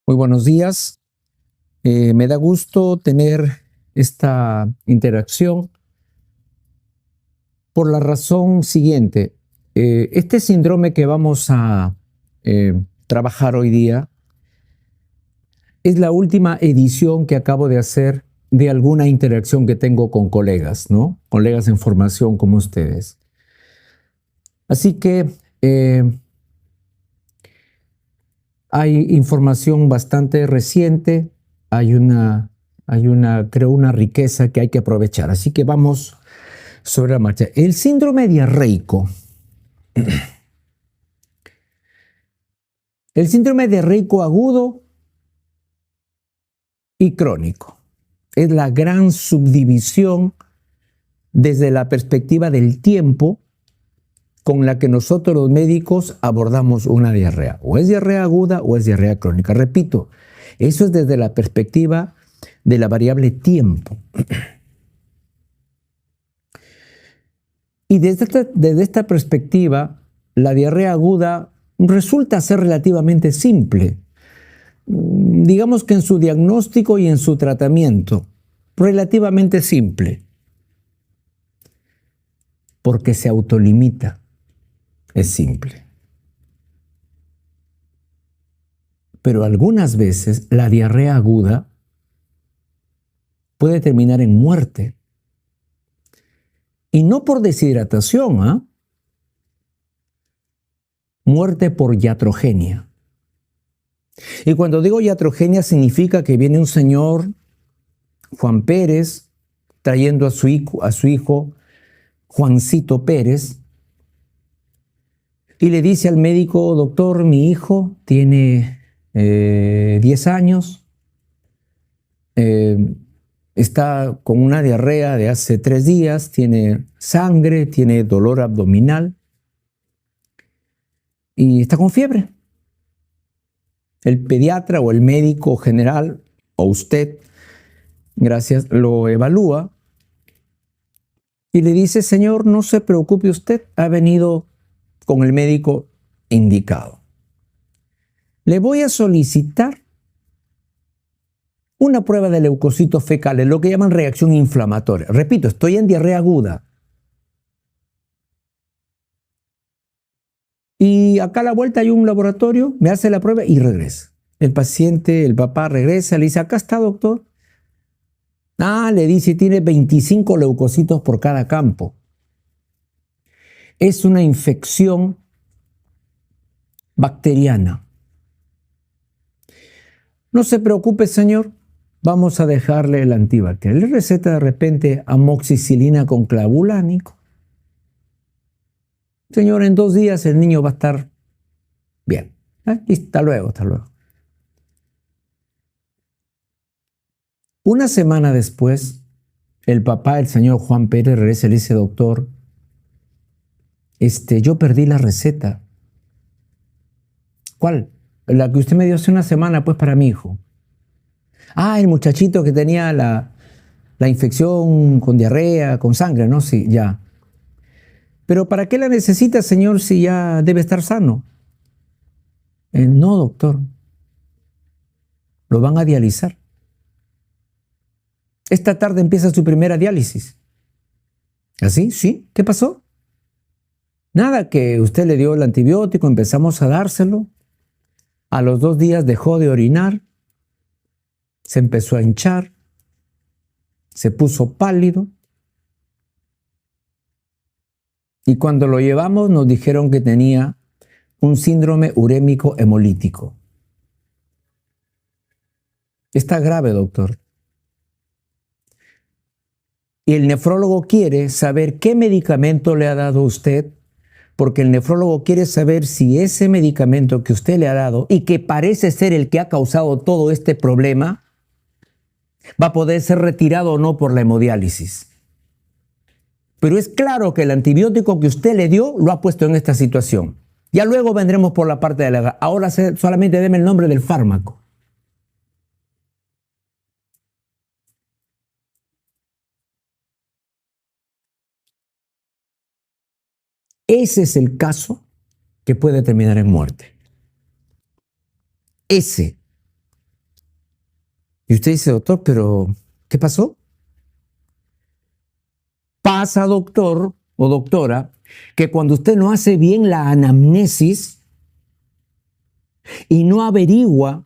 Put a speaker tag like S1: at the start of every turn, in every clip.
S1: Muy buenos días. Me da gusto tener esta interacción por la razón siguiente. Este síndrome que vamos a trabajar hoy día es la última edición que acabo de hacer de alguna interacción que tengo con colegas, ¿no? Colegas en formación como ustedes. Así que hay información bastante reciente, creo, una riqueza que hay que aprovechar. Así que vamos sobre la marcha. El síndrome diarreico. El síndrome diarreico agudo y crónico es la gran subdivisión desde la perspectiva del tiempo con la que nosotros los médicos abordamos una diarrea. O es diarrea aguda o es diarrea crónica. Repito, eso es desde la perspectiva de la variable tiempo. Y desde esta perspectiva, la diarrea aguda resulta ser relativamente simple. Digamos que en su diagnóstico y en su tratamiento, relativamente simple, porque se autolimita. Es simple. Pero algunas veces la diarrea aguda puede terminar en muerte. Y no por deshidratación, ¿ah? Muerte por iatrogenia. Y cuando digo iatrogenia significa que viene un señor, Juan Pérez, trayendo a su hijo Juancito Pérez, y le dice al médico: doctor, mi hijo tiene 10 años, está con una diarrea de hace 3 días, tiene sangre, tiene dolor abdominal y está con fiebre. El pediatra o el médico general o usted, gracias, lo evalúa y le dice: señor, no se preocupe usted, ha venido con el médico indicado. Le voy a solicitar una prueba de leucocitos fecales, lo que llaman reacción inflamatoria. Repito, estoy en diarrea aguda. Y acá a la vuelta hay un laboratorio, me hace la prueba y regresa. El paciente, el papá regresa, le dice: acá está, doctor. Le dice, tiene 25 leucocitos por cada campo. Es una infección bacteriana. No se preocupe, señor, vamos a dejarle el antibacterial. Le receta de repente amoxicilina con clavulánico. Señor, en 2 días el niño va a estar bien. Y hasta luego, hasta luego. Una semana después, el papá, el señor Juan Pérez, regresa y le dice: doctor, yo perdí la receta. ¿Cuál? La que usted me dio hace una semana, pues, para mi hijo. El muchachito que tenía la infección con diarrea, con sangre, ¿no? Sí, ya. Pero ¿para qué la necesita, señor, si ya debe estar sano? No, doctor. Lo van a dializar. Esta tarde empieza su primera diálisis. ¿Así? ¿Sí? ¿Qué pasó? Nada, que usted le dio el antibiótico, empezamos a dárselo. A los 2 días dejó de orinar, se empezó a hinchar, se puso pálido. Y cuando lo llevamos nos dijeron que tenía un síndrome urémico hemolítico. Está grave, doctor. Y el nefrólogo quiere saber qué medicamento le ha dado usted, porque el nefrólogo quiere saber si ese medicamento que usted le ha dado y que parece ser el que ha causado todo este problema va a poder ser retirado o no por la hemodiálisis. Pero es claro que el antibiótico que usted le dio lo ha puesto en esta situación. Ya luego vendremos por la parte de la... Ahora solamente deme el nombre del fármaco. Ese es el caso que puede terminar en muerte. Ese. Y usted dice, doctor, pero ¿qué pasó? Pasa, doctor o doctora, que cuando usted no hace bien la anamnesis y no averigua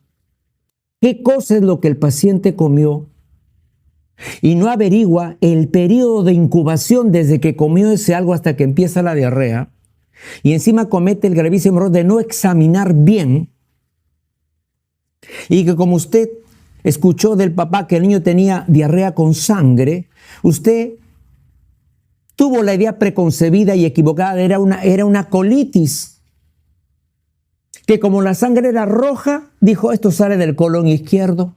S1: qué cosa es lo que el paciente comió y no averigua el periodo de incubación desde que comió ese algo hasta que empieza la diarrea, y encima comete el gravísimo error de no examinar bien, y que como usted escuchó del papá que el niño tenía diarrea con sangre, usted tuvo la idea preconcebida y equivocada, era una colitis, que como la sangre era roja, dijo, esto sale del colon izquierdo.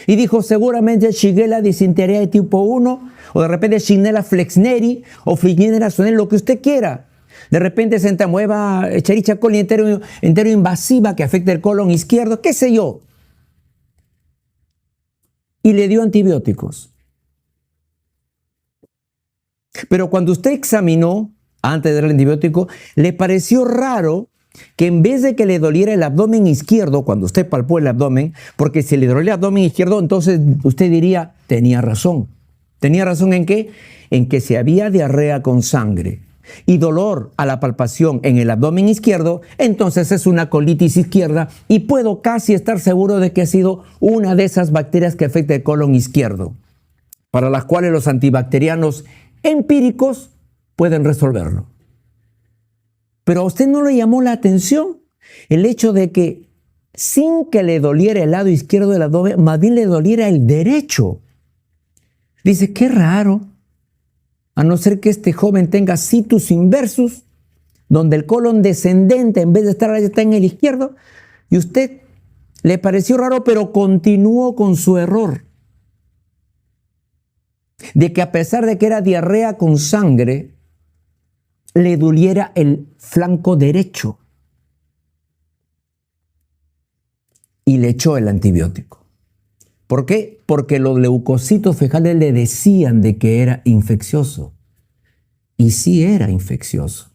S1: Y dijo, seguramente Shigella disentería de tipo 1, o de repente Shigella flexneri, o Shigella sonel, lo que usted quiera. De repente se entamueva Escherichia coli entero invasiva que afecta el colon izquierdo, qué sé yo. Y le dio antibióticos. Pero cuando usted examinó, antes de darle el antibiótico, le pareció raro que en vez de que le doliera el abdomen izquierdo, cuando usted palpó el abdomen, porque si le dolía el abdomen izquierdo, entonces usted diría, tenía razón. ¿Tenía razón en qué? En que si había diarrea con sangre y dolor a la palpación en el abdomen izquierdo, entonces es una colitis izquierda y puedo casi estar seguro de que ha sido una de esas bacterias que afecta el colon izquierdo, para las cuales los antibacterianos empíricos pueden resolverlo. Pero a usted no le llamó la atención el hecho de que sin que le doliera el lado izquierdo del abdomen, más bien le doliera el derecho. Dice, qué raro, a no ser que este joven tenga situs inversus, donde el colon descendente en vez de estar ahí está en el izquierdo, y usted le pareció raro, pero continuó con su error. De que a pesar de que era diarrea con sangre, le doliera el flanco derecho. Y le echó el antibiótico. ¿Por qué? Porque los leucocitos fecales le decían de que era infeccioso. Y sí era infeccioso.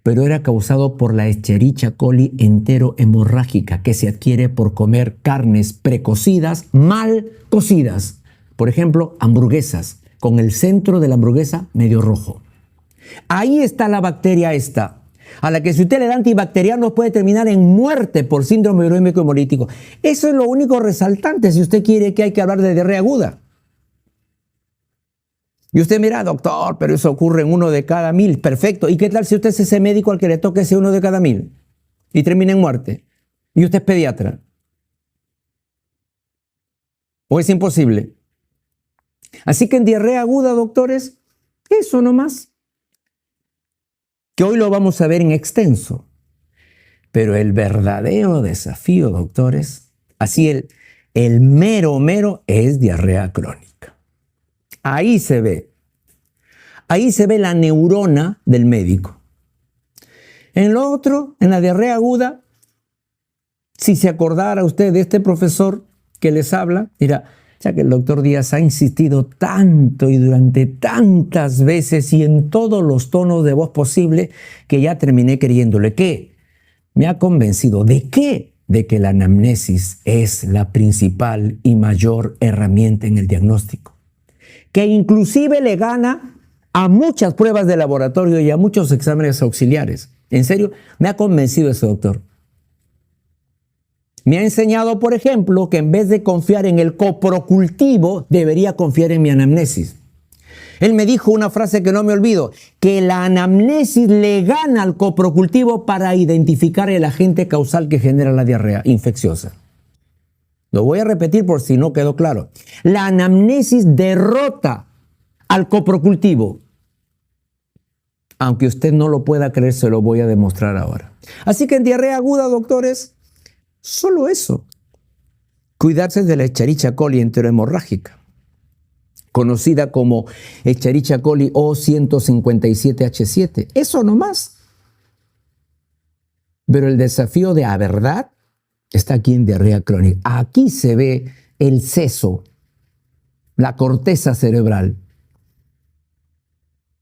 S1: Pero era causado por la Escherichia coli enterohemorrágica, que se adquiere por comer carnes precocidas, mal cocidas. Por ejemplo, hamburguesas, con el centro de la hamburguesa medio rojo. Ahí está la bacteria esta, a la que si usted le da antibacterianos puede terminar en muerte por síndrome urémico hemolítico. Eso es lo único resaltante si usted quiere que hay que hablar de diarrea aguda. Y usted mira, doctor, pero eso ocurre en 1 de cada 1000. Perfecto. ¿Y qué tal si usted es ese médico al que le toque ese 1 de cada 1000 y termina en muerte? Y usted es pediatra. ¿O es imposible? Así que en diarrea aguda, doctores, eso nomás. Que hoy lo vamos a ver en extenso. Pero el verdadero desafío, doctores, así el mero es diarrea crónica. Ahí se ve la neurona del médico. En lo otro, en la diarrea aguda, si se acordara usted de este profesor que les habla, dirá, ya que el doctor Díaz ha insistido tanto y durante tantas veces y en todos los tonos de voz posible que ya terminé creyéndole. ¿Qué? Me ha convencido. ¿De qué? De que la anamnesis es la principal y mayor herramienta en el diagnóstico. Que inclusive le gana a muchas pruebas de laboratorio y a muchos exámenes auxiliares. En serio, me ha convencido ese doctor. Me ha enseñado, por ejemplo, que en vez de confiar en el coprocultivo, debería confiar en mi anamnesis. Él me dijo una frase que no me olvido, que la anamnesis le gana al coprocultivo para identificar el agente causal que genera la diarrea infecciosa. Lo voy a repetir por si no quedó claro. La anamnesis derrota al coprocultivo. Aunque usted no lo pueda creer, se lo voy a demostrar ahora. Así que en diarrea aguda, doctores, solo eso. Cuidarse de la Escherichia coli enterohemorrágica, conocida como Escherichia coli O157H7. Eso nomás. Pero el desafío de la verdad está aquí en diarrea crónica. Aquí se ve el seso, la corteza cerebral,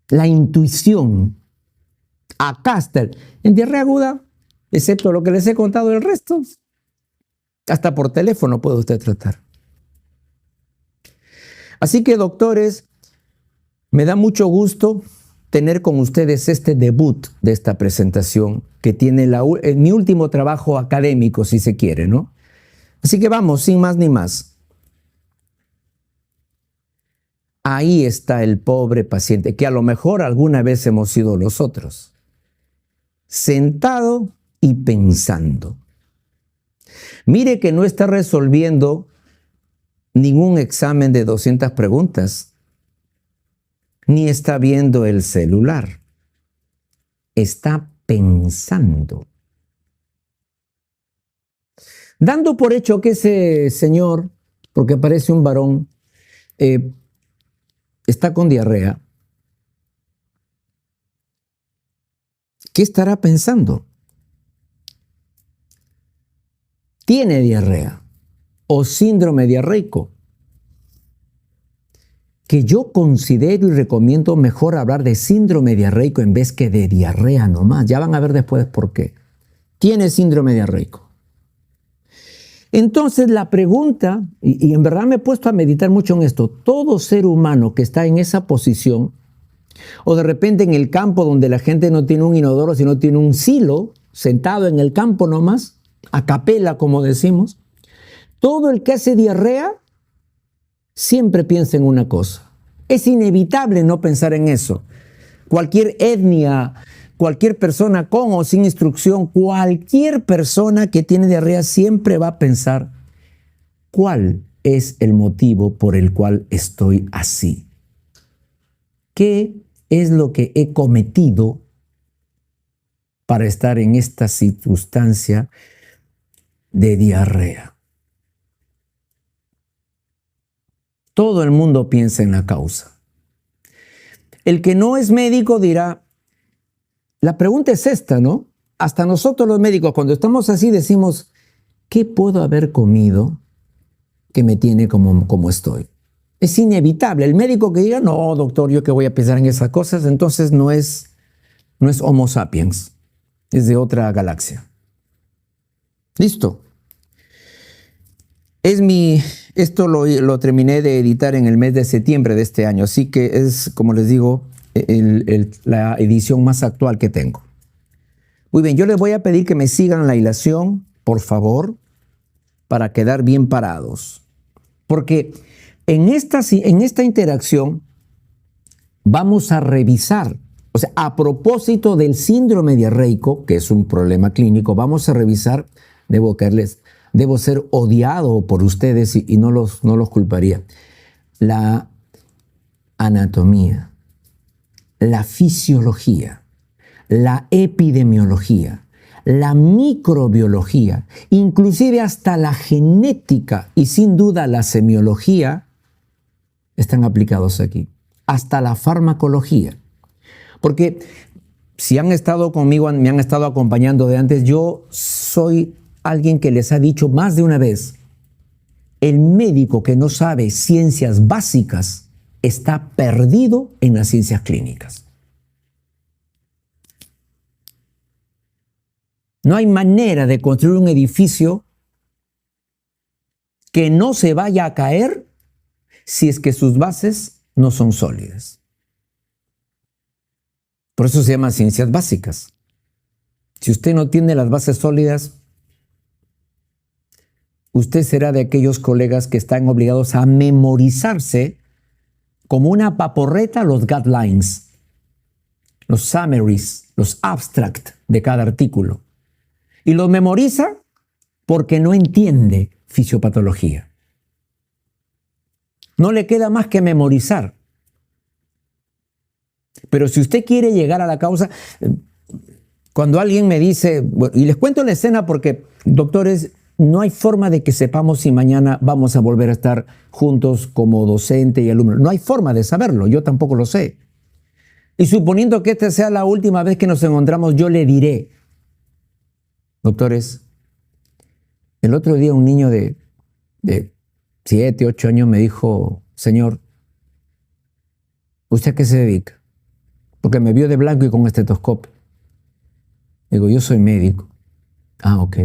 S1: la intuición. Acá está. En diarrea aguda, excepto lo que les he contado, el resto Hasta por teléfono puede usted tratar. Así que, doctores, me da mucho gusto tener con ustedes este debut de esta presentación que tiene mi último trabajo académico, si se quiere, ¿no? Así que vamos, sin más ni más. Ahí está el pobre paciente, que a lo mejor alguna vez hemos sido nosotros, sentado y pensando. Mire que no está resolviendo ningún examen de 200 preguntas, ni está viendo el celular. Está pensando. Dando por hecho que ese señor, porque parece un varón, está con diarrea, ¿qué estará pensando? ¿Tiene diarrea o síndrome diarreico? Que yo considero y recomiendo mejor hablar de síndrome diarreico en vez que de diarrea nomás. Ya van a ver después por qué. Tiene síndrome diarreico. Entonces la pregunta, y en verdad me he puesto a meditar mucho en esto, todo ser humano que está en esa posición, o de repente en el campo donde la gente no tiene un inodoro, sino tiene un silo, sentado en el campo nomás, a capela como decimos, todo el que hace diarrea siempre piensa en una cosa. Es inevitable no pensar en eso. Cualquier etnia, cualquier persona con o sin instrucción, cualquier persona que tiene diarrea siempre va a pensar cuál es el motivo por el cual estoy así. ¿Qué es lo que he cometido para estar en esta circunstancia de diarrea? Todo el mundo piensa en la causa. El que no es médico dirá, la pregunta es esta, ¿no? Hasta nosotros los médicos, cuando estamos así, decimos, ¿qué puedo haber comido que me tiene como estoy? Es inevitable. El médico que diga, no, doctor, yo que voy a pensar en esas cosas, entonces no es Homo sapiens, es de otra galaxia. Listo. Esto lo terminé de editar en el mes de septiembre de este año, así que es, como les digo, la edición más actual que tengo. Muy bien, yo les voy a pedir que me sigan la hilación, por favor, para quedar bien parados. Porque en esta interacción vamos a revisar, o sea, a propósito del síndrome diarreico, que es un problema clínico, vamos a revisar, debo ser odiado por ustedes y no los culparía, la anatomía, la fisiología, la epidemiología, la microbiología, inclusive hasta la genética y sin duda la semiología están aplicados aquí, hasta la farmacología. Porque si han estado conmigo, me han estado acompañando de antes, yo soy alguien que les ha dicho más de una vez, el médico que no sabe ciencias básicas está perdido en las ciencias clínicas. No hay manera de construir un edificio que no se vaya a caer si es que sus bases no son sólidas. Por eso se llama ciencias básicas. Si usted no tiene las bases sólidas, usted será de aquellos colegas que están obligados a memorizarse como una paporreta los guidelines, los summaries, los abstracts de cada artículo. Y los memoriza porque no entiende fisiopatología. No le queda más que memorizar. Pero si usted quiere llegar a la causa, cuando alguien me dice, bueno, y les cuento la escena porque, doctores, no hay forma de que sepamos si mañana vamos a volver a estar juntos como docente y alumno. No hay forma de saberlo, yo tampoco lo sé. Y suponiendo que esta sea la última vez que nos encontramos, yo le diré, doctores, el otro día un niño de 7, 8 años me dijo, señor, ¿usted a qué se dedica? Porque me vio de blanco y con estetoscopio. Digo, yo soy médico. Ah, ok.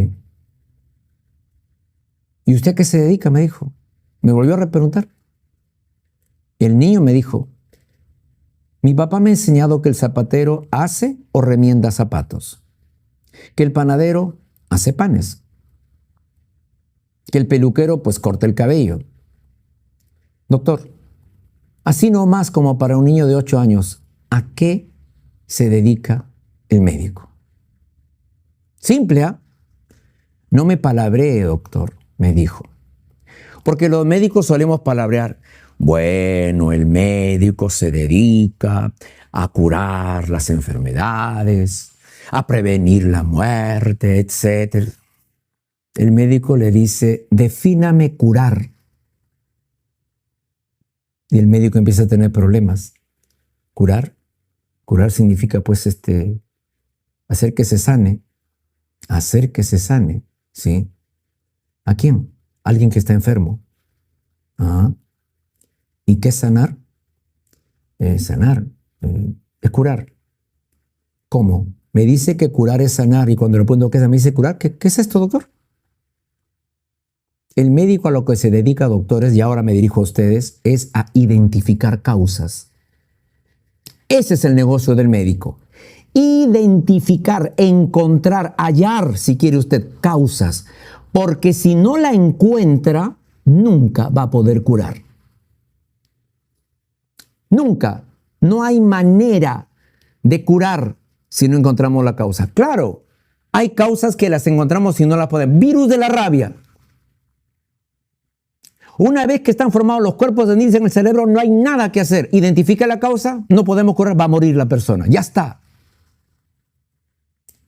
S1: ¿Y usted a qué se dedica? Me dijo. Me volvió a repreguntar. El niño me dijo, mi papá me ha enseñado que el zapatero hace o remienda zapatos, que el panadero hace panes, que el peluquero pues corta el cabello. Doctor, así nomás como para un niño de 8 años, ¿a qué se dedica el médico? Simple, ¿ah? No me palabree, doctor, me dijo. Porque los médicos solemos palabrear. Bueno, el médico se dedica a curar las enfermedades, a prevenir la muerte, etc. El médico le dice, defíname curar. Y el médico empieza a tener problemas. ¿Curar? Curar significa pues hacer que se sane. Hacer que se sane, ¿sí? ¿A quién? Alguien que está enfermo. Ah. ¿Y qué es sanar? Sanar es curar. ¿Cómo? Me dice que curar es sanar y cuando le pregunto qué es, me dice curar. ¿Qué es esto, doctor? El médico a lo que se dedica, doctores, y ahora me dirijo a ustedes, es a identificar causas. Ese es el negocio del médico. Identificar, encontrar, hallar, si quiere usted, causas. Porque si no la encuentra, nunca va a poder curar. Nunca. No hay manera de curar si no encontramos la causa. Claro, hay causas que las encontramos y no las podemos. Virus de la rabia. Una vez que están formados los cuerpos de Nielsen en el cerebro, no hay nada que hacer. Identifica la causa, no podemos curar, va a morir la persona. Ya está.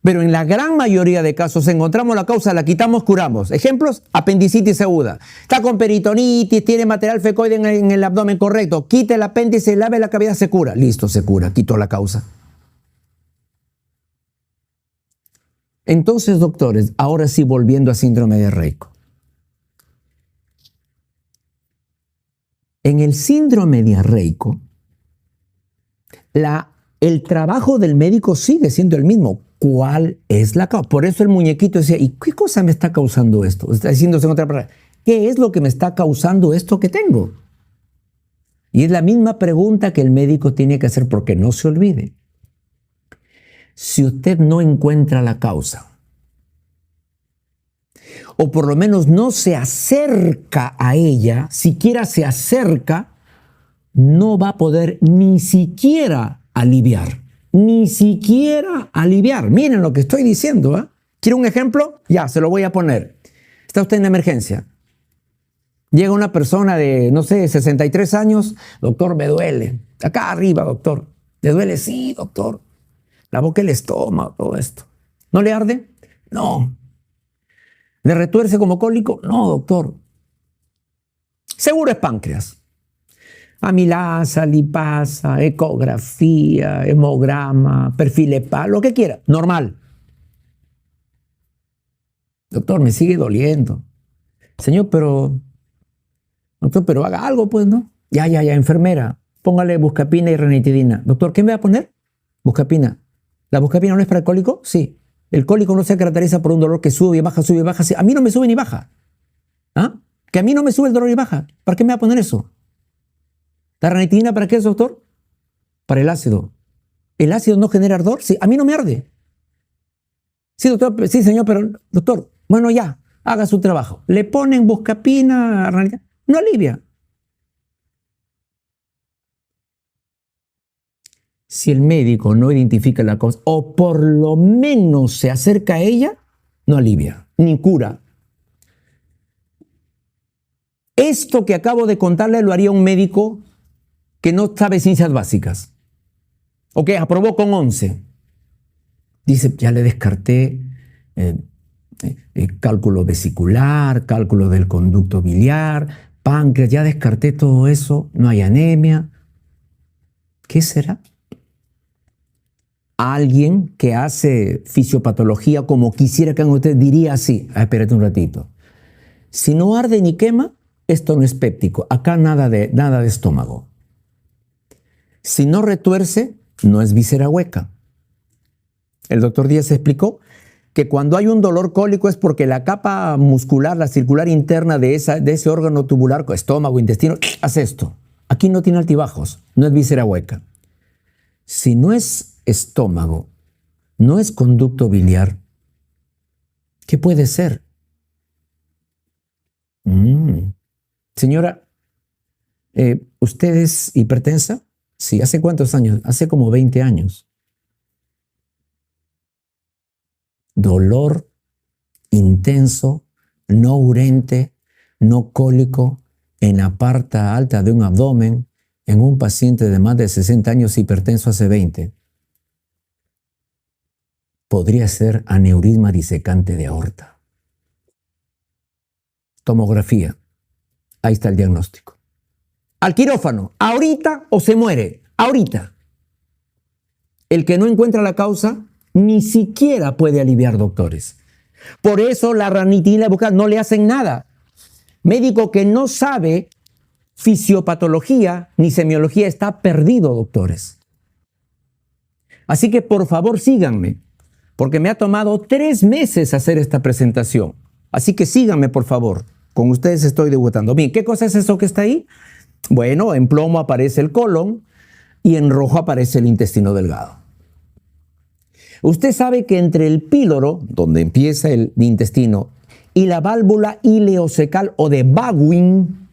S1: Pero en la gran mayoría de casos encontramos la causa, la quitamos, curamos. Ejemplos, apendicitis aguda. Está con peritonitis, tiene material fecoide en el abdomen, correcto. Quite el apéndice, lave la cavidad, se cura. Listo, se cura, quitó la causa. Entonces, doctores, ahora sí volviendo a síndrome diarreico. En el síndrome diarreico, el trabajo del médico sigue siendo el mismo. ¿Cuál es la causa? Por eso el muñequito decía, ¿y qué cosa me está causando esto? Está diciéndose en otra palabra, ¿qué es lo que me está causando esto que tengo? Y es la misma pregunta que el médico tiene que hacer, porque no se olvide. Si usted no encuentra la causa, o por lo menos no se acerca a ella, siquiera se acerca, no va a poder ni siquiera aliviar. Ni siquiera aliviar. Miren lo que estoy diciendo, ¿eh? ¿Quiere un ejemplo? Ya, se lo voy a poner. Está usted en emergencia. Llega una persona de, no sé, 63 años. Doctor, me duele. Acá arriba, doctor. ¿Le duele? Sí, doctor. La boca, el estómago, todo esto. ¿No le arde? No. ¿Le retuerce como cólico? No, doctor. Seguro es páncreas. Amilasa, lipasa, ecografía, hemograma, perfil EPA, lo que quiera. Normal. Doctor, me sigue doliendo. Señor, doctor, pero haga algo, pues, ¿no? Ya, enfermera. Póngale buscapina y ranitidina. Doctor, ¿qué me va a poner? Buscapina. ¿La buscapina no es para el cólico? Sí. El cólico no se caracteriza por un dolor que sube y baja, sube y baja. A mí no me sube ni baja. ¿Ah? Que a mí no me sube el dolor y baja. ¿Para qué me va a poner eso? ¿La ranitidina para qué es, doctor? Para el ácido. ¿El ácido no genera ardor? Sí, a mí no me arde. Sí, doctor, sí, señor, pero, doctor, bueno, ya, haga su trabajo. Le ponen buscapina, ranitidina, no alivia. Si el médico no identifica la causa, o por lo menos se acerca a ella, no alivia, ni cura. Esto que acabo de contarle lo haría un médico que no sabe ciencias básicas, o que aprobó con 11. Dice, ya le descarté cálculo vesicular, cálculo del conducto biliar, páncreas, ya descarté todo eso, no hay anemia. ¿Qué será? Alguien que hace fisiopatología como quisiera que usted diría así, espérate un ratito. Si no arde ni quema, esto no es péptico, acá nada de estómago. Si no retuerce, no es víscera hueca. El doctor Díaz explicó que cuando hay un dolor cólico es porque la capa muscular, la circular interna de ese órgano tubular, estómago, intestino, hace esto. Aquí no tiene altibajos, no es víscera hueca. Si no es estómago, no es conducto biliar, ¿qué puede ser? Señora, ¿usted es hipertensa? Sí, ¿hace cuántos años? Hace como 20 años. Dolor intenso, no urente, no cólico, en la parte alta de un abdomen, en un paciente de más de 60 años hipertenso hace 20. Podría ser aneurisma disecante de aorta. Tomografía. Ahí está el diagnóstico. Al quirófano, ahorita o se muere, ahorita. El que no encuentra la causa ni siquiera puede aliviar, doctores. Por eso la ranitina y la bucal no le hacen nada. Médico que no sabe fisiopatología ni semiología está perdido, doctores. Así que por favor síganme, porque me ha tomado 3 meses hacer esta presentación. Así que síganme, por favor. Con ustedes estoy debutando. Bien, ¿qué cosa es eso que está ahí? Bueno, en plomo aparece el colon y en rojo aparece el intestino delgado. Usted sabe que entre el píloro, donde empieza el intestino, y la válvula ileocecal o de Bawin,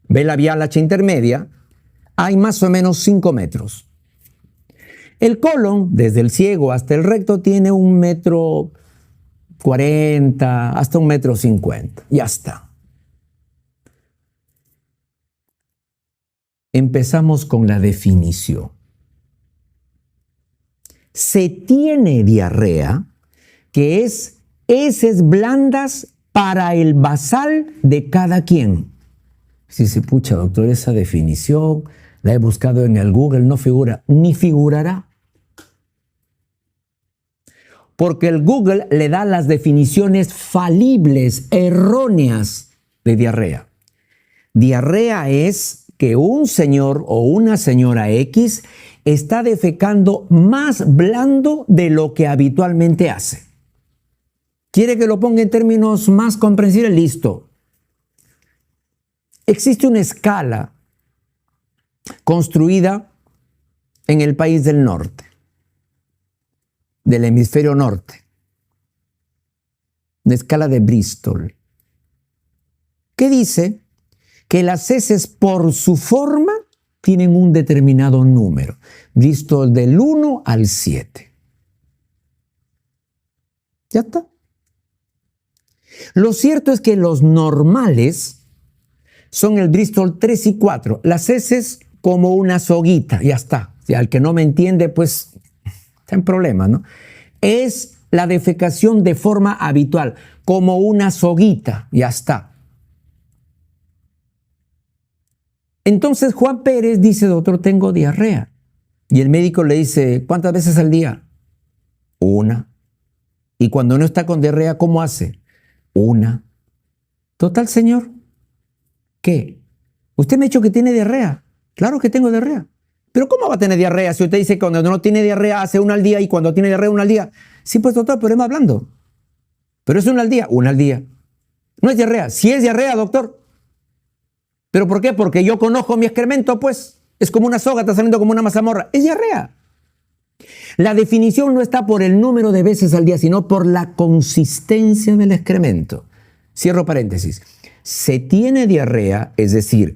S1: ve labial H intermedia, hay más o menos 5 metros. El colon, desde el ciego hasta el recto, tiene 1,40 m hasta 1,50 m. Ya está. Empezamos con la definición. Se tiene diarrea, que es heces blandas para el basal de cada quien. Si se pucha, doctor, esa definición la he buscado en el Google, no figura, ni figurará. Porque el Google le da las definiciones falibles, erróneas de diarrea. Diarrea es que un señor o una señora X está defecando más blando de lo que habitualmente hace. ¿Quiere que lo ponga en términos más comprensibles? Listo. Existe una escala construida en el país del norte, del hemisferio norte, una escala de Bristol, que dice que las heces por su forma tienen un determinado número. Bristol del 1 al 7. Ya está. Lo cierto es que los normales son el Bristol 3 y 4. Las heces como una soguita. Ya está. Si al que no me entiende, pues está en problema, ¿no? Es la defecación de forma habitual, como una soguita. Ya está. Entonces Juan Pérez dice, doctor, tengo diarrea. Y el médico le dice, ¿cuántas veces al día? 1. Y cuando no está con diarrea, ¿cómo hace? 1. Total, señor. ¿Qué? Usted me ha dicho que tiene diarrea. Claro que tengo diarrea. Pero ¿cómo va a tener diarrea si usted dice que cuando no tiene diarrea hace 1 al día y cuando tiene diarrea 1 al día? Sí, pues doctor, pero me hablando. Pero es 1 al día, 1 al día. No es diarrea. Sí es diarrea, doctor. ¿Pero por qué? Porque yo conozco mi excremento, pues. Es como una soga, está saliendo como una mazamorra. Es diarrea. La definición no está por el número de veces al día, sino por la consistencia del excremento. Cierro paréntesis. Se tiene diarrea, es decir,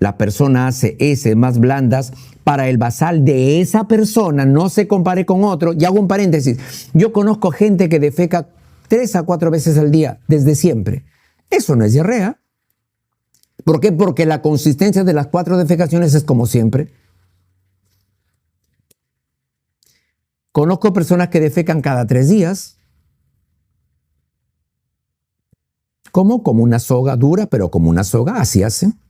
S1: la persona hace heces más blandas para el basal de esa persona, no se compare con otro. Y hago un paréntesis. Yo conozco gente que defeca 3 a 4 veces al día, desde siempre. Eso no es diarrea. ¿Por qué? Porque la consistencia de las 4 defecaciones es como siempre. Conozco personas que defecan cada 3 días. ¿Cómo? Como una soga dura, pero como una soga, así hacen.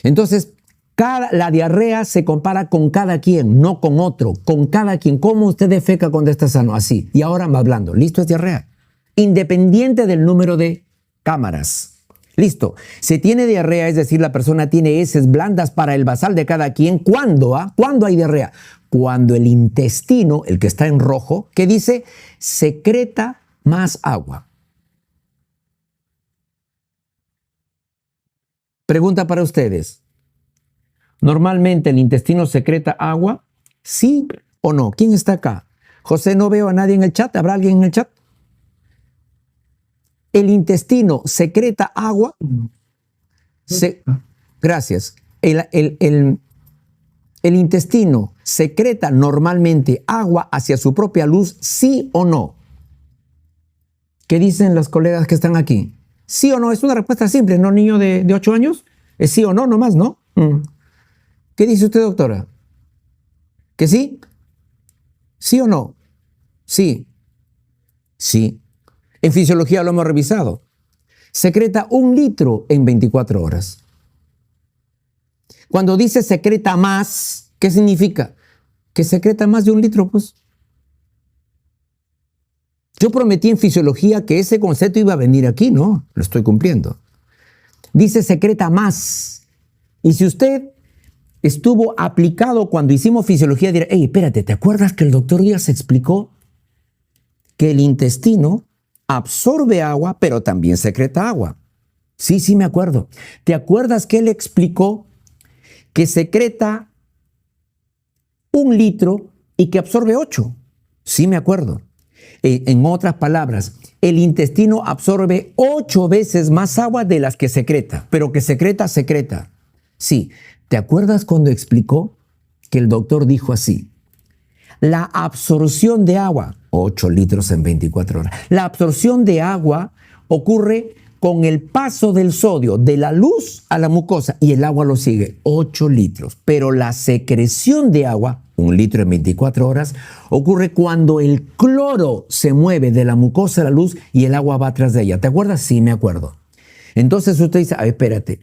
S1: Entonces, la diarrea se compara con cada quien, no con otro, con cada quien. ¿Cómo usted defeca cuando está sano? Así. Y ahora va hablando. Listo, es diarrea. Independiente del número de cámaras. Listo. Se tiene diarrea, es decir, la persona tiene heces blandas para el basal de cada quien. ¿Cuándo? ¿Cuándo hay diarrea? cuando el intestino, el que está en rojo, que dice, secreta más agua. Pregunta para ustedes. ¿Normalmente el intestino secreta agua? ¿Sí o no? ¿Quién está acá? José, no veo a nadie en el chat. ¿Habrá alguien en el chat? ¿El intestino secreta agua? Gracias. El intestino secreta normalmente agua hacia su propia luz, ¿sí o no? ¿Qué dicen los colegas que están aquí? ¿Sí o no? Es una respuesta simple, ¿no, niño de 8 años? Es sí o no, nomás, ¿no? ¿Qué dice usted, doctora? ¿Que sí? ¿Sí o no? Sí. Sí. En fisiología lo hemos revisado. Secreta 1 litro en 24 horas. Cuando dice secreta más, ¿qué significa? Que secreta más de 1 litro, pues. Yo prometí en fisiología que ese concepto iba a venir aquí, ¿no? Lo estoy cumpliendo. Dice secreta más. Y si usted estuvo aplicado cuando hicimos fisiología, dirá, hey, espérate, ¿te acuerdas que el doctor Díaz explicó que el intestino absorbe agua, pero también secreta agua? Sí, sí me acuerdo. ¿Te acuerdas que él explicó que secreta 1 litro y que absorbe 8? Sí me acuerdo. En otras palabras, el intestino absorbe 8 veces más agua de las que secreta, pero que secreta. Sí, ¿te acuerdas cuando explicó que el doctor dijo así? La absorción de agua, 8 litros en 24 horas, la absorción de agua ocurre con el paso del sodio de la luz a la mucosa y el agua lo sigue, 8 litros. Pero la secreción de agua, 1 litro en 24 horas, ocurre cuando el cloro se mueve de la mucosa a la luz y el agua va atrás de ella. ¿Te acuerdas? Sí, me acuerdo. Entonces usted dice, espérate,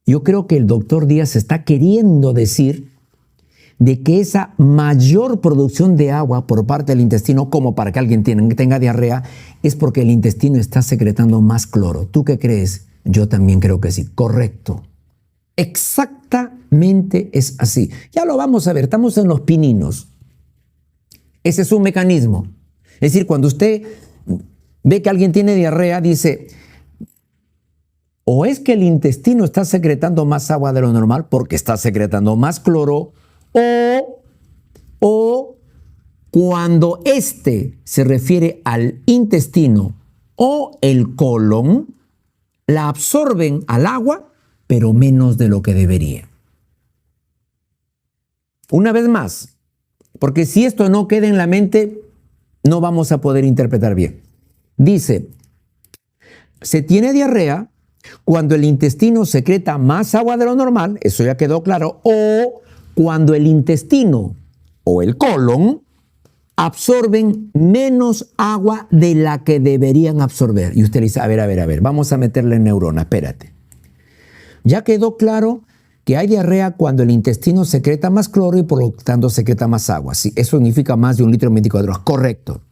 S1: yo creo que el doctor Díaz está queriendo decir de que esa mayor producción de agua por parte del intestino, como para que alguien tenga diarrea, es porque el intestino está secretando más cloro. ¿Tú qué crees? Yo también creo que sí. Correcto. Exactamente es así. Ya lo vamos a ver, estamos en los pininos. Ese es un mecanismo. Es decir, cuando usted ve que alguien tiene diarrea, dice, o es que el intestino está secretando más agua de lo normal porque está secretando más cloro, o cuando este se refiere al intestino o el colon, la absorben al agua, pero menos de lo que debería. Una vez más, porque si esto no queda en la mente, no vamos a poder interpretar bien. Dice, se tiene diarrea cuando el intestino secreta más agua de lo normal, eso ya quedó claro, o cuando el intestino o el colon absorben menos agua de la que deberían absorber. Y usted dice, a ver, vamos a meterle neurona, espérate. Ya quedó claro que hay diarrea cuando el intestino secreta más cloro y por lo tanto secreta más agua. Sí, eso significa más de 1 litro en 24 horas, correcto.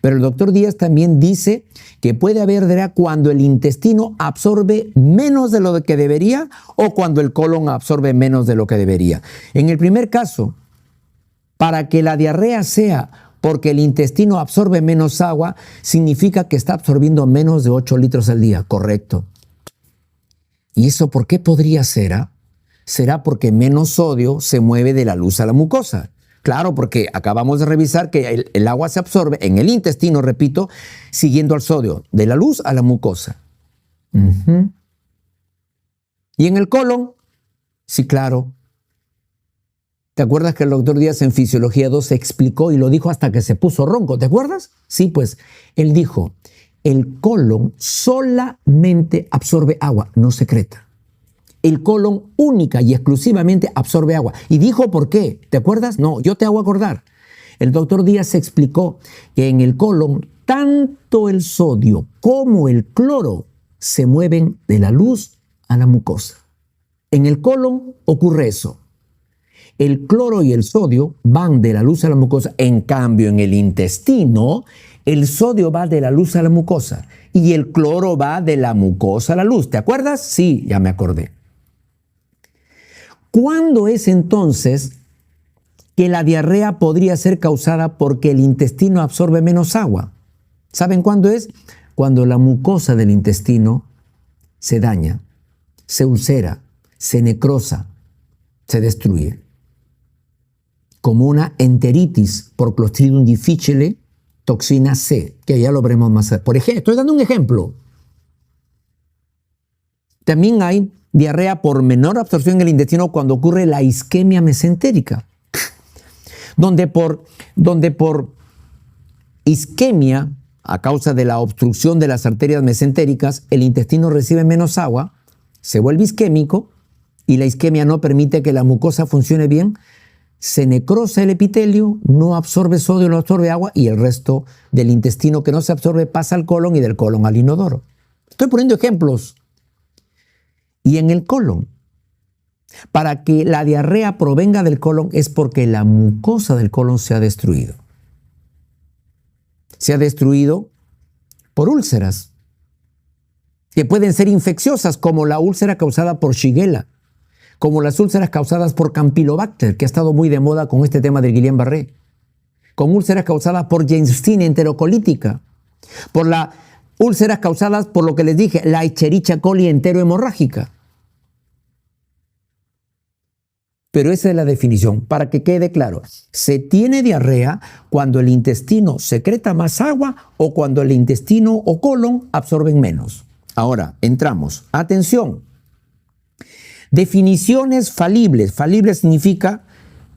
S1: Pero el doctor Díaz también dice que puede haber diarrea cuando el intestino absorbe menos de lo que debería o cuando el colon absorbe menos de lo que debería. En el primer caso, para que la diarrea sea porque el intestino absorbe menos agua, significa que está absorbiendo menos de 8 litros al día, correcto. ¿Y eso por qué podría ser? Será porque menos sodio se mueve de la luz a la mucosa. Claro, porque acabamos de revisar que el agua se absorbe en el intestino, repito, siguiendo al sodio, de la luz a la mucosa. ¿Y en el colon? Sí, claro. ¿Te acuerdas que el doctor Díaz en Fisiología 2 explicó y lo dijo hasta que se puso ronco? ¿Te acuerdas? Sí, pues él dijo, el colon solamente absorbe agua, no secreta. El colon única y exclusivamente absorbe agua. Y dijo por qué. ¿Te acuerdas? No, yo te hago acordar. El doctor Díaz explicó que en el colon tanto el sodio como el cloro se mueven de la luz a la mucosa. En el colon ocurre eso. El cloro y el sodio van de la luz a la mucosa. En cambio, en el intestino, el sodio va de la luz a la mucosa y el cloro va de la mucosa a la luz. ¿Te acuerdas? Sí, ya me acordé. ¿Cuándo es entonces que la diarrea podría ser causada porque el intestino absorbe menos agua. ¿Saben cuándo es? Cuando la mucosa del intestino se daña, se ulcera, se necrosa, se destruye. Como una enteritis por Clostridium difficile, toxina C, que ya lo veremos más tarde. Por ejemplo, estoy dando un ejemplo. También hay diarrea por menor absorción en el intestino cuando ocurre la isquemia mesentérica, donde por isquemia, a causa de la obstrucción de las arterias mesentéricas, el intestino recibe menos agua, se vuelve isquémico y la isquemia no permite que la mucosa funcione bien, se necrosa el epitelio, no absorbe sodio, no absorbe agua y el resto del intestino que no se absorbe pasa al colon y del colon al inodoro. Estoy poniendo ejemplos. Y en el colon, para que la diarrea provenga del colon es porque la mucosa del colon se ha destruido. Se ha destruido por úlceras, que pueden ser infecciosas, como la úlcera causada por Shigella, como las úlceras causadas por Campylobacter, que ha estado muy de moda con este tema del Guillain-Barré, con úlceras causadas por Yersinia enterocolítica, por las úlceras causadas por lo que les dije, la Escherichia coli enterohemorrágica. Pero esa es la definición, para que quede claro. Se tiene diarrea cuando el intestino secreta más agua o cuando el intestino o colon absorben menos. Ahora, entramos. Atención. Definiciones falibles. Falible significa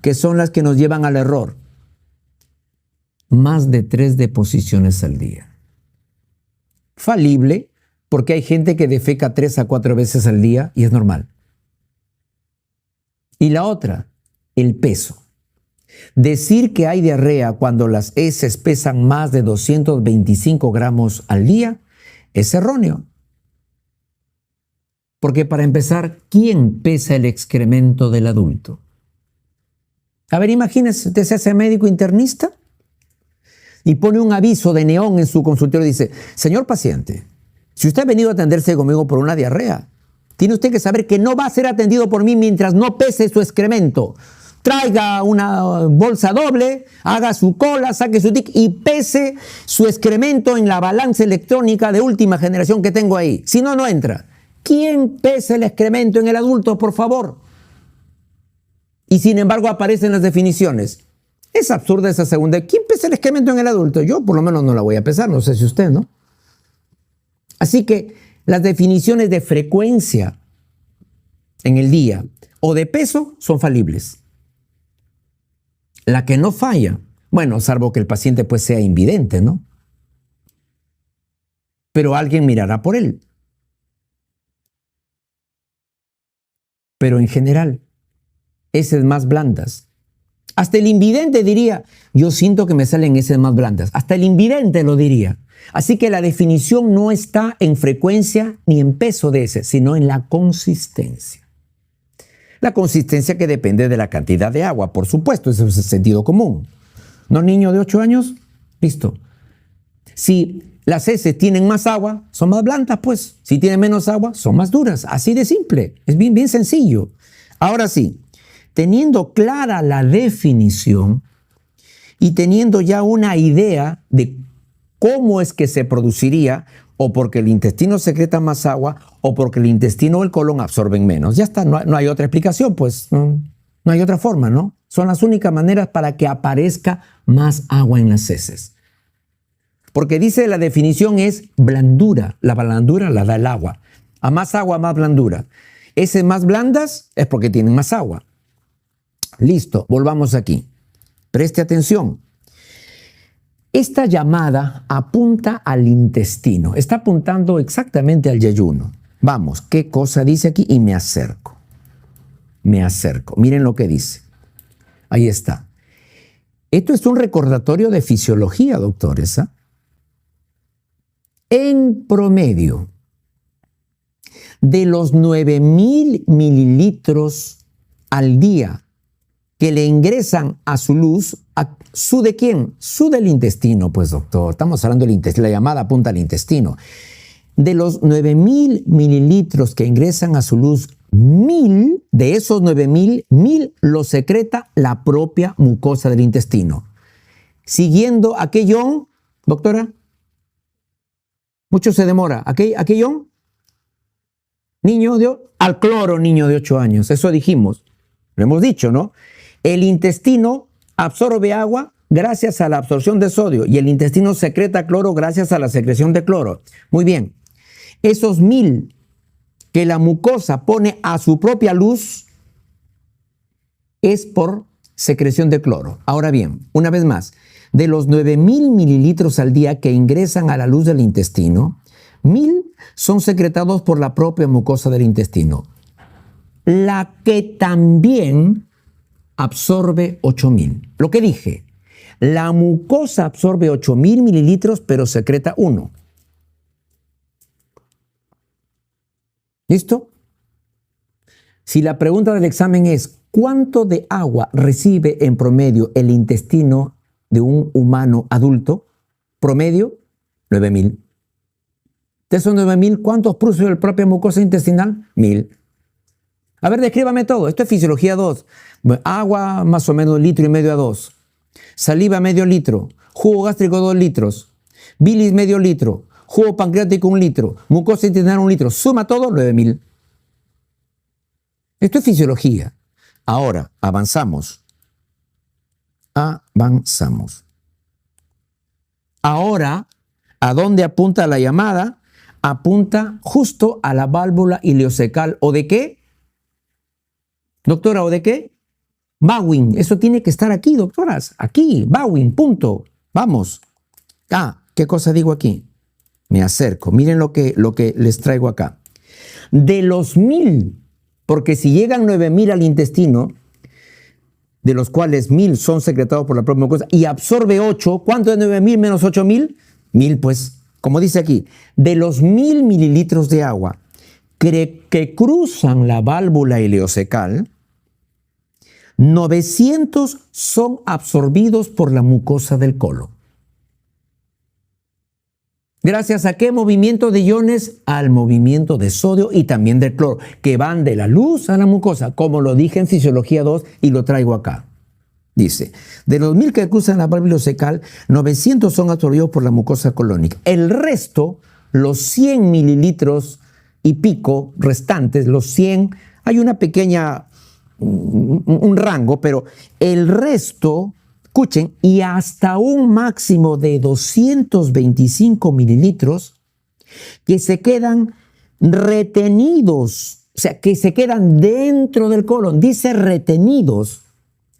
S1: que son las que nos llevan al error. Más de 3 deposiciones al día. Falible porque hay gente que defeca 3 a 4 veces al día y es normal. Y la otra, el peso. Decir que hay diarrea cuando las heces pesan más de 225 gramos al día es erróneo. Porque para empezar, ¿quién pesa el excremento del adulto? A ver, imagínese, usted se hace médico internista y pone un aviso de neón en su consultorio y dice, señor paciente, si usted ha venido a atenderse conmigo por una diarrea, tiene usted que saber que no va a ser atendido por mí mientras no pese su excremento. Traiga una bolsa doble, haga su cola, saque su tic y pese su excremento en la balanza electrónica de última generación que tengo ahí. Si no, no entra. ¿Quién pesa el excremento en el adulto, por favor? Y sin embargo aparecen las definiciones. Es absurda esa segunda. ¿Quién pesa el excremento en el adulto? Yo por lo menos no la voy a pesar, no sé si usted, ¿no? Así que las definiciones de frecuencia en el día o de peso son falibles. La que no falla, bueno, salvo que el paciente pues sea invidente, ¿no? Pero alguien mirará por él. Pero en general, heces más blandas. Hasta el invidente diría, yo siento que me salen heces más blandas. Hasta el invidente lo diría. Así que la definición no está en frecuencia ni en peso de heces, sino en la consistencia. La consistencia que depende de la cantidad de agua, por supuesto, eso es el sentido común. ¿No, niño de 8 años? Listo. Si las heces tienen más agua, son más blandas, pues. Si tienen menos agua, son más duras. Así de simple. Es bien, bien sencillo. Ahora sí, teniendo clara la definición y teniendo ya una idea de cómo es que se produciría, o porque el intestino secreta más agua, o porque el intestino o el colon absorben menos. Ya está, no hay otra explicación, pues. No hay otra forma, ¿no? Son las únicas maneras para que aparezca más agua en las heces. Porque dice la definición es blandura. La blandura la da el agua. A más agua, más blandura. Heces más blandas es porque tienen más agua. Listo, volvamos aquí. Preste atención. Esta llamada apunta al intestino. Está apuntando exactamente al yeyuno. Vamos, ¿qué cosa dice aquí? Y me acerco. Me acerco. Miren lo que dice. Ahí está. Esto es un recordatorio de fisiología, doctores. En promedio, de los 9,000 mililitros al día que le ingresan a su luz, ¿a su de quién? Su del intestino, pues doctor, estamos hablando del intestino, la llamada apunta al intestino. De los 9,000 mililitros que ingresan a su luz 1000 de esos 9000, 1000 los secreta la propia mucosa del intestino. Siguiendo a qué ion, doctora. Mucho se demora. ¿A qué ion? Al cloro, niño de 8 años. Eso dijimos. Lo hemos dicho, ¿no? El intestino absorbe agua gracias a la absorción de sodio y el intestino secreta cloro gracias a la secreción de cloro. Muy bien. Esos 1000 que la mucosa pone a su propia luz es por secreción de cloro. Ahora bien, una vez más, de los 9000 mililitros al día que ingresan a la luz del intestino, 1000 son secretados por la propia mucosa del intestino, la que también absorbe 8000. Lo que dije, la mucosa absorbe 8000 mililitros, pero secreta 1. ¿Listo? Si la pregunta del examen es ¿cuánto de agua recibe en promedio el intestino de un humano adulto? Promedio, 9000. De esos 9000, ¿cuántos produce la propia mucosa intestinal? 1000. A ver, descríbame todo. Esto es fisiología 2. Agua más o menos 1,5 litros a 2. Saliva medio litro. Jugo gástrico 2 litros. Bilis medio litro. Jugo pancreático 1 litro, mucosa intestinal 1 litro, suma todo 9000. Esto es fisiología. Ahora, avanzamos. Ahora, ¿a dónde apunta la llamada? Apunta justo a la válvula ileocecal. ¿O de qué? Doctora, ¿o de qué? Bowing. Eso tiene que estar aquí, doctoras. Aquí, Bowing, punto. Vamos. ¿Qué cosa digo aquí? Me acerco. Miren lo que les traigo acá. De los 1000, porque si llegan 9000 al intestino, de los cuales 1000 son secretados por la propia mucosa y absorbe 8, ¿cuánto es 9000 menos 8000? 1000, pues, como dice aquí, de los 1000 mililitros de agua que cruzan la válvula ileocecal, 900 son absorbidos por la mucosa del colon. ¿Gracias a qué movimiento de iones? Al movimiento de sodio y también de cloro, que van de la luz a la mucosa, como lo dije en Fisiología 2 y lo traigo acá. Dice, de los 1000 que cruzan la válvula ileocecal, 900 son absorbidos por la mucosa colónica. El resto, los 100 mililitros y pico restantes, los 100, hay una pequeña, un rango, pero el resto, escuchen, y hasta un máximo de 225 mililitros que se quedan retenidos, o sea, que se quedan dentro del colon. Dice retenidos.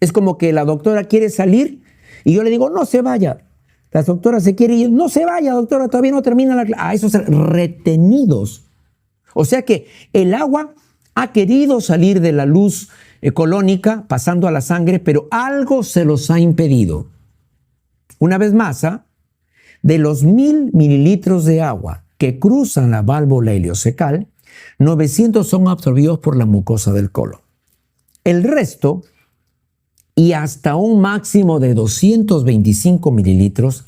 S1: Es como que la doctora quiere salir y yo le digo, no se vaya. La doctora se quiere ir, no se vaya, doctora, todavía no termina la clase. Esos retenidos. O sea que el agua ha querido salir de la luz colónica, pasando a la sangre, pero algo se los ha impedido. Una vez más, de los 1000 mililitros de agua que cruzan la válvula ileocecal, 900 son absorbidos por la mucosa del colon. El resto, y hasta un máximo de 225 mililitros,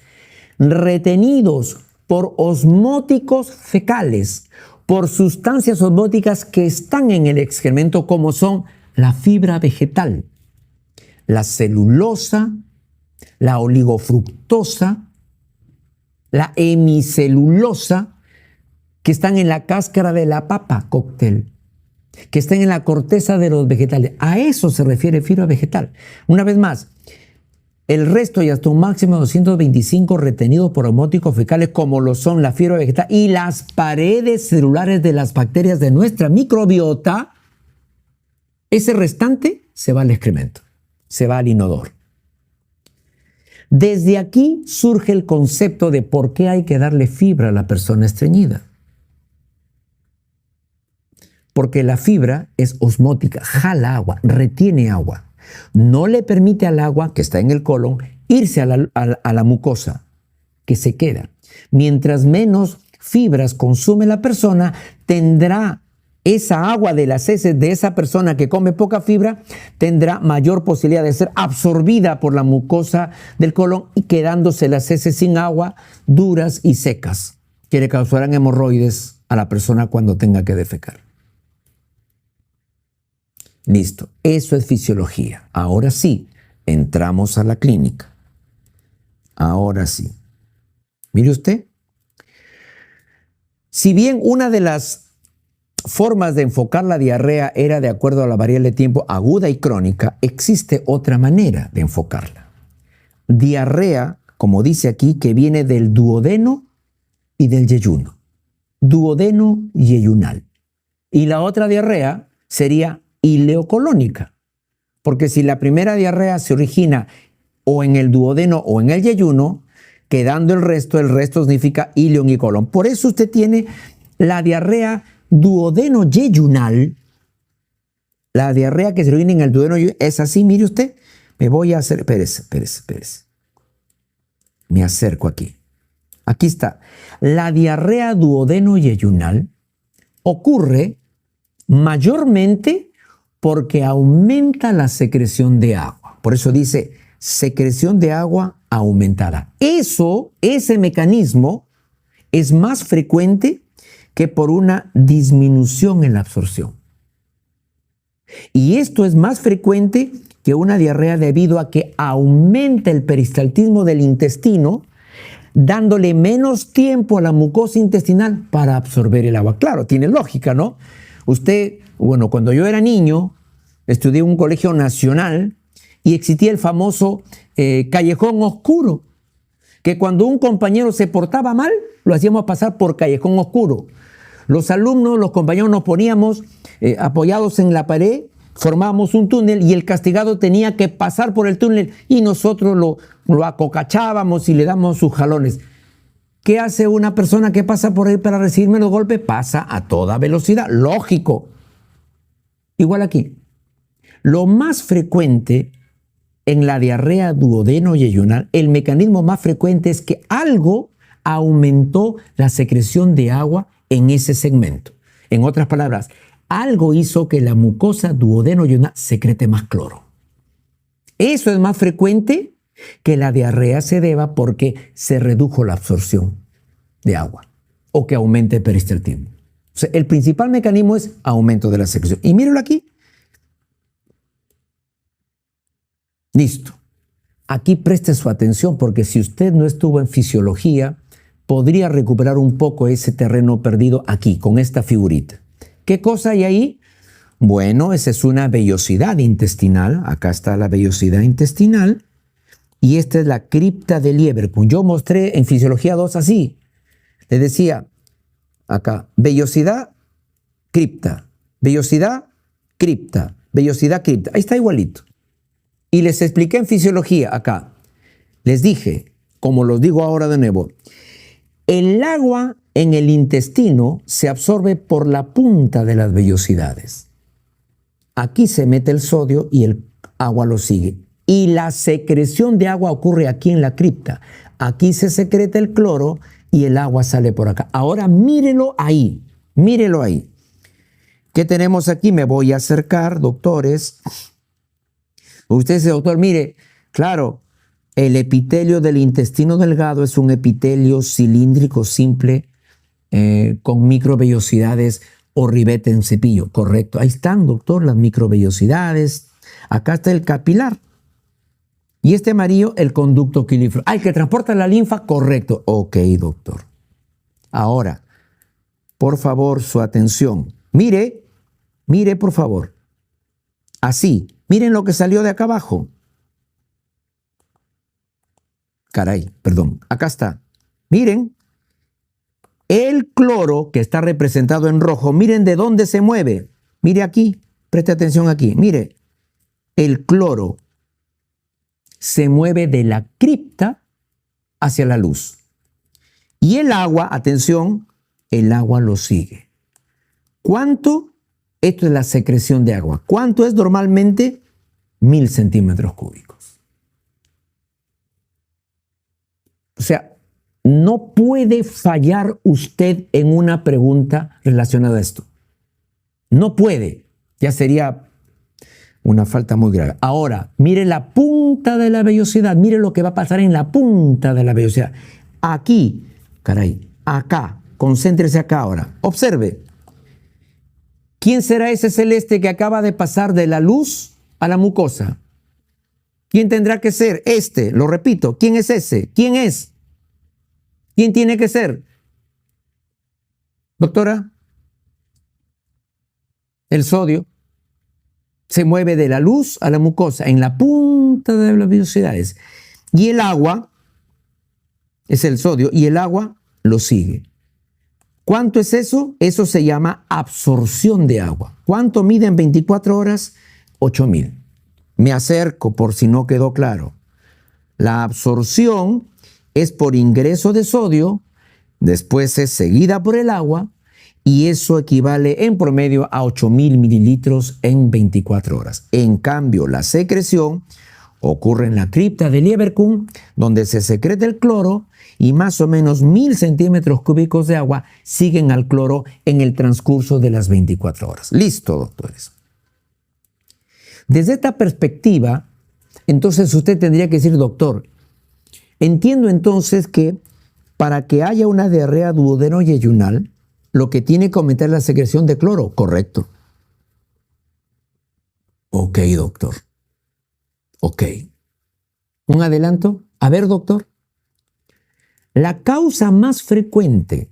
S1: retenidos por osmóticos fecales, por sustancias osmóticas que están en el excremento, como son la fibra vegetal, la celulosa, la oligofructosa, la hemicelulosa, que están en la cáscara de la papa cóctel, que están en la corteza de los vegetales. A eso se refiere fibra vegetal. Una vez más, el resto y hasta un máximo de 225 retenidos por osmóticos fecales, como lo son la fibra vegetal y las paredes celulares de las bacterias de nuestra microbiota. Ese restante se va al excremento, se va al inodoro. Desde aquí surge el concepto de por qué hay que darle fibra a la persona estreñida. Porque la fibra es osmótica, jala agua, retiene agua. No le permite al agua que está en el colon irse a la mucosa, que se queda. Mientras menos fibras consume la persona, tendrá esa agua de las heces de esa persona que come poca fibra, tendrá mayor posibilidad de ser absorbida por la mucosa del colon y quedándose las heces sin agua, duras y secas, que le causarán hemorroides a la persona cuando tenga que defecar. Listo, eso es fisiología. Ahora sí, entramos a la clínica. Ahora sí. Mire usted, si bien una de las formas de enfocar la diarrea era de acuerdo a la variable de tiempo aguda y crónica, existe otra manera de enfocarla. Diarrea, como dice aquí, que viene del duodeno y del yeyuno. Duodeno yeyunal. Y la otra diarrea sería ileocolónica, porque si la primera diarrea se origina o en el duodeno o en el yeyuno, quedando el resto significa ileón y colon. Por eso usted tiene la diarrea duodeno yeyunal, la diarrea que se origina en el duodeno es así, mire usted, me voy a hacer, espérese. Me acerco aquí. Aquí está. La diarrea duodeno yeyunal ocurre mayormente porque aumenta la secreción de agua. Por eso dice secreción de agua aumentada. Ese mecanismo es más frecuente que por una disminución en la absorción. Y esto es más frecuente que una diarrea debido a que aumenta el peristaltismo del intestino, dándole menos tiempo a la mucosa intestinal para absorber el agua. Claro, tiene lógica, ¿no? Usted, bueno, cuando yo era niño, estudié en un colegio nacional y existía el famoso callejón oscuro, que cuando un compañero se portaba mal, lo hacíamos pasar por callejón oscuro. Los alumnos, los compañeros nos poníamos apoyados en la pared, formábamos un túnel y el castigado tenía que pasar por el túnel y nosotros lo acocachábamos y le damos sus jalones. ¿Qué hace una persona que pasa por ahí para recibir menos golpes? Pasa a toda velocidad, lógico. Igual aquí. Lo más frecuente en la diarrea duodeno-yeyunal, el mecanismo más frecuente es que algo aumentó la secreción de agua en ese segmento. En otras palabras, algo hizo que la mucosa duodeno-yeyunal secrete más cloro. Eso es más frecuente que la diarrea se deba porque se redujo la absorción de agua o que aumente el peristaltismo. O sea, el principal mecanismo es aumento de la secreción. Y míralo aquí. Listo. Aquí preste su atención porque si usted no estuvo en fisiología, podría recuperar un poco ese terreno perdido aquí, con esta figurita. ¿Qué cosa hay ahí? Bueno, esa es una vellosidad intestinal. Acá está la vellosidad intestinal. Y esta es la cripta de Lieberkühn. Yo mostré en Fisiología 2 así. Les decía, acá, vellosidad, cripta. Vellosidad, cripta. Vellosidad, cripta. Ahí está igualito. Y les expliqué en Fisiología, acá. Les dije, como los digo ahora de nuevo, el agua en el intestino se absorbe por la punta de las vellosidades. Aquí se mete el sodio y el agua lo sigue. Y la secreción de agua ocurre aquí en la cripta. Aquí se secreta el cloro y el agua sale por acá. Ahora mírelo ahí, mírelo ahí. ¿Qué tenemos aquí? Me voy a acercar, doctores. Usted dice, doctor, mire, claro, el epitelio del intestino delgado es un epitelio cilíndrico simple con microvellosidades o ribete en cepillo. Correcto. Ahí están, doctor, las microvellosidades. Acá está el capilar. Y este amarillo, el conducto quilífero. Ah, el que transporta la linfa, correcto. Ok, doctor. Ahora, por favor, su atención. Mire, por favor. Así, miren lo que salió de acá abajo. Caray, perdón, acá está. Miren, el cloro que está representado en rojo, miren de dónde se mueve. Mire aquí, preste atención aquí. Mire, el cloro se mueve de la cripta hacia la luz. Y el agua, atención, el agua lo sigue. ¿Cuánto? Esto es la secreción de agua. ¿Cuánto es normalmente? 1000 centímetros cúbicos. O sea, no puede fallar usted en una pregunta relacionada a esto. No puede. Ya sería una falta muy grave. Ahora, mire la punta de la vellosidad. Mire lo que va a pasar en la punta de la vellosidad. Aquí, caray, acá. Concéntrese acá ahora. Observe. ¿Quién será ese celeste que acaba de pasar de la luz a la mucosa? ¿Quién tendrá que ser? Lo repito, ¿quién es ese? ¿Quién es? ¿Quién tiene que ser? Doctora, el sodio se mueve de la luz a la mucosa en la punta de las velocidades. Y el agua es el sodio y el agua lo sigue. ¿Cuánto es eso? Eso se llama absorción de agua. ¿Cuánto mide en 24 horas? 8.000. Me acerco por si no quedó claro. La absorción es por ingreso de sodio, después es seguida por el agua y eso equivale en promedio a 8.000 mililitros en 24 horas. En cambio, la secreción ocurre en la cripta de Lieberkühn, donde se secreta el cloro y más o menos 1.000 centímetros cúbicos de agua siguen al cloro en el transcurso de las 24 horas. Listo, doctores. Desde esta perspectiva, entonces usted tendría que decir, doctor, entiendo entonces que para que haya una diarrea duodeno-yeyunal, lo que tiene que aumentar es la secreción de cloro. Correcto. Ok, doctor. Ok. ¿Un adelanto? A ver, doctor. La causa más frecuente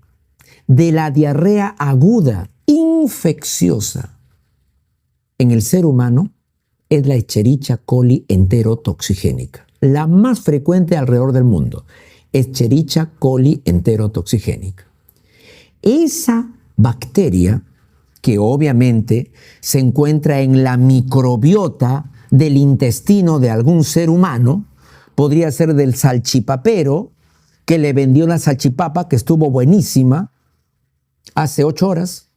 S1: de la diarrea aguda infecciosa en el ser humano es la Escherichia coli enterotoxigénica. La más frecuente alrededor del mundo. Escherichia coli enterotoxigénica. Esa bacteria, que obviamente se encuentra en la microbiota del intestino de algún ser humano, podría ser del salchipapero, que le vendió una salchipapa que estuvo buenísima hace 8 horas,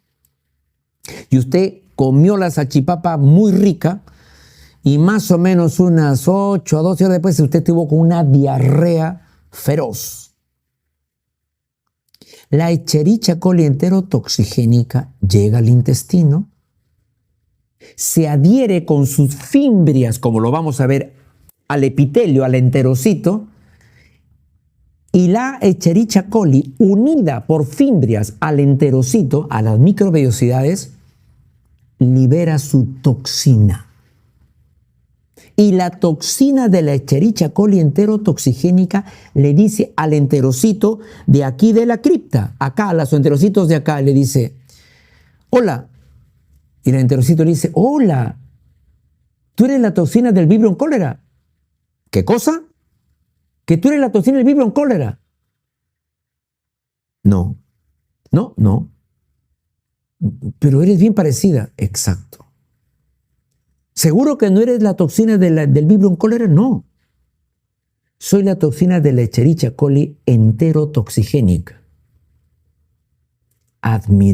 S1: y usted comió la salchipapa muy rica, y más o menos unas 8 a 12 horas después usted tuvo con una diarrea feroz. La Escherichia coli enterotoxigénica llega al intestino, se adhiere con sus fimbrias, como lo vamos a ver, al epitelio, al enterocito, y la Escherichia coli, unida por fimbrias al enterocito, a las microvellosidades, libera su toxina. Y la toxina de la Escherichia coli enterotoxigénica le dice al enterocito de aquí de la cripta, acá, a los enterocitos de acá, le dice, hola. Y el enterocito le dice, hola, tú eres la toxina del Vibrio cólera. ¿Qué cosa? ¿Que tú eres la toxina del Vibrio cólera? No. Pero eres bien parecida. Exacto. ¿Seguro que no eres la toxina del Vibrio cólera? No. Soy la toxina de la Escherichia coli enterotoxigénica. Admira.